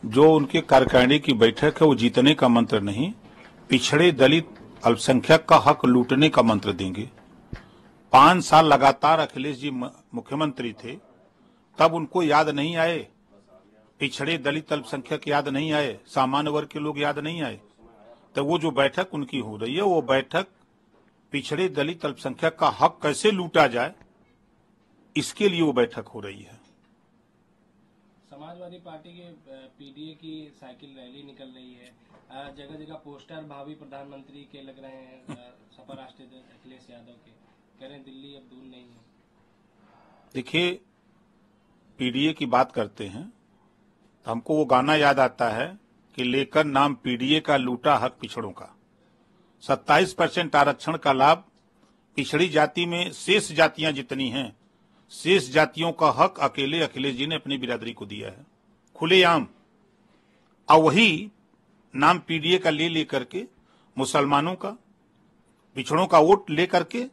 जो उनके कार्यकारिणी की बैठक है वो जीतने का मंत्र नहीं, पिछड़े दलित अल्पसंख्यक का हक लूटने का मंत्र देंगे। 5 साल लगातार अखिलेश जी मुख्यमंत्री थे, तब उनको याद नहीं आए, पिछड़े दलित अल्पसंख्यक याद नहीं आए, सामान्य वर्ग के लोग याद नहीं आए। तो वो जो बैठक उनकी हो रही है, वो बैठक पिछड़े दलित अल्पसंख्यक का हक कैसे लूटा जाए, इसके लिए वो बैठक हो रही है। समाजवादी पार्टी के पीडीए की साइकिल रैली निकल रही है, जगह जगह पोस्टर भावी प्रधानमंत्री के लग रहे हैं, सपा राष्ट्रीय अध्यक्ष अखिलेश यादव के, कह रहे हैं दिल्ली अब दूर नहीं है। देखिए, पीडीए की बात करते हैं तो हमको वो गाना याद आता है कि लेकर नाम पीडीए का लूटा हक पिछड़ों का। 27% आरक्षण का लाभ पिछड़ी जाति में शेष जातियां जितनी हैं, शेष जातियों का हक अकेले अखिलेश जी ने अपनी बिरादरी को दिया है, खुलेआम। और वही नाम पीडीए का ले लेकर के मुसलमानों का, पिछड़ों का वोट लेकर के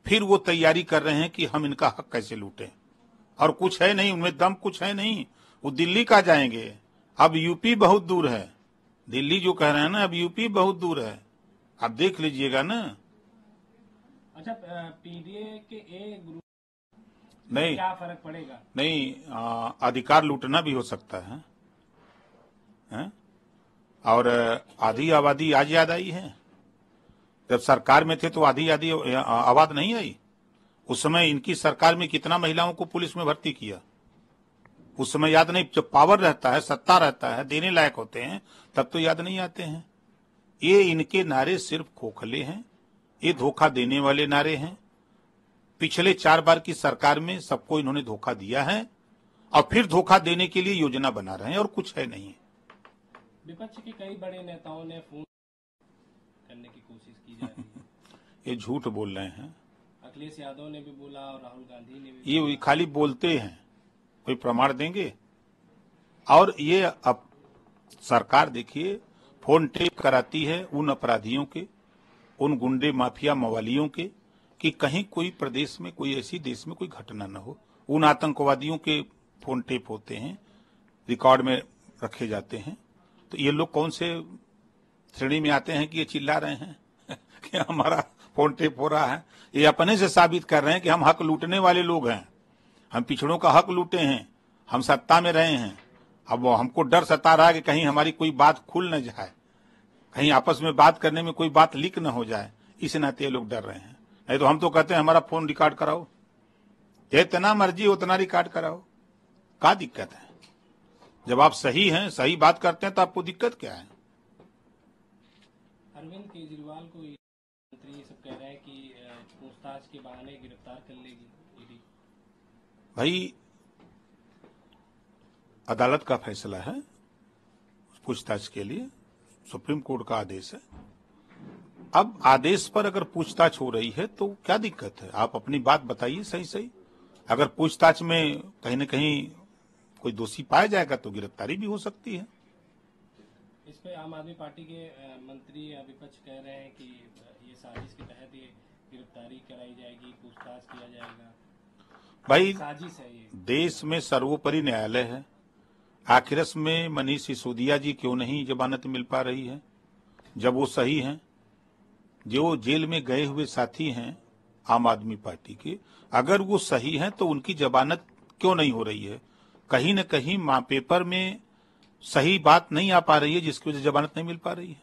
फिर वो तैयारी कर रहे हैं कि हम इनका हक कैसे लूटें। और कुछ है नहीं उनमें, दम कुछ है नहीं। वो दिल्ली का जाएंगे, अब यूपी बहुत दूर है। दिल्ली जो कह रहे हैं ना, अब यूपी बहुत दूर है, आप देख लीजिएगा ना। अच्छा, पीडीए के ए ग्रुप नहीं, क्या फर्क पड़ेगा? नहीं, अधिकार लूटना भी हो सकता है? और आधी आबादी आज याद आई है। जब सरकार में थे तो आधी आबाद नहीं आई। उस समय इनकी सरकार में कितना महिलाओं को पुलिस में भर्ती किया, उस समय याद नहीं। जब पावर रहता है, सत्ता रहता है, देने लायक होते हैं, तब तो याद नहीं आते हैं। ये इनके नारे सिर्फ खोखले हैं, ये धोखा देने वाले नारे हैं। पिछले 4 बार की सरकार में सबको इन्होंने धोखा दिया है और फिर धोखा देने के लिए योजना बना रहे हैं, और कुछ है नहीं। विपक्ष के कई बड़े नेताओं ने फोन करने की कोशिश की जा रही है। ये झूठ बोल रहे हैं। अखिलेश यादव ने भी बोला और राहुल गांधी ने भी। ये खाली बोलते हैं, कोई प्रमाण देंगे? और ये अब सरकार देखिए फोन टेप कराती है उन अपराधियों के, उन गुंडे माफिया मवालियों के, कि कहीं कोई प्रदेश में, कोई ऐसी देश में कोई घटना न हो। उन आतंकवादियों के फोन टेप होते हैं, रिकॉर्ड में रखे जाते हैं। तो ये लोग कौन से श्रेणी में आते हैं कि ये चिल्ला रहे हैं कि हमारा फोन टेप हो रहा है? ये अपने से साबित कर रहे हैं कि हम हक लूटने वाले लोग हैं, हम पिछड़ों का हक लूटे हैं, हम सत्ता में रहे हैं। अब हमको डर सता रहा है कि कहीं हमारी कोई बात खुल न जाए, कहीं आपस में बात करने में कोई बात लीक न हो जाए, इस नाते ये लोग डर रहे हैं। नहीं तो हम तो कहते हैं हमारा फोन रिकॉर्ड कराओ, जितना मर्जी उतना रिकॉर्ड कराओ, क्या दिक्कत है? जब आप सही हैं, सही बात करते हैं, तो आपको दिक्कत क्या है? अरविंद केजरीवाल को मंत्री ये सब कह रहे हैं कि पूछताछ के बहाने गिरफ्तार कर लेगी ईडी। भाई, अदालत का फैसला है पूछताछ के लिए, सुप्रीम कोर्ट का आदेश है। अब आदेश पर अगर पूछताछ हो रही है तो क्या दिक्कत है? आप अपनी बात बताइए सही सही। अगर पूछताछ में कहीं न कहीं कोई दोषी पाया जाएगा तो गिरफ्तारी भी हो सकती है। इस पे आम आदमी पार्टी के मंत्री या विपक्ष कह रहे हैं कि ये साजिश के तहत ये गिरफ्तारी कराई जाएगी, पूछताछ किया जाएगा। भाई, साजिश है ये। देश में सर्वोपरि न्यायालय है। आखिरस में मनीष सिसोदिया जी क्यों नहीं जमानत मिल पा रही है, जब वो सही हैं? जो जेल में गए हुए साथी हैं आम आदमी पार्टी के, अगर वो सही हैं तो उनकी जमानत क्यों नहीं हो रही है? कहीं न कहीं पेपर में सही बात नहीं आ पा रही है, जिसकी वजह से जमानत नहीं मिल पा रही है।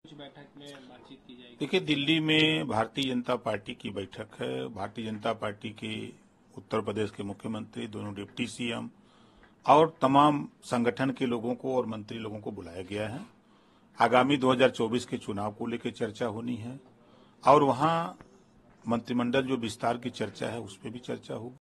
कुछ बैठक में बातचीत की जाएगी। देखिए, दिल्ली में भारतीय जनता पार्टी की बैठक है। भारतीय जनता पार्टी के उत्तर प्रदेश के मुख्यमंत्री, दोनों डिप्टी सीएम और तमाम संगठन के लोगों को और मंत्री लोगों को बुलाया गया है। आगामी 2024 के चुनाव को लेकर चर्चा होनी है, और वहां मंत्रिमंडल जो विस्तार की चर्चा है उस पर भी चर्चा होगी।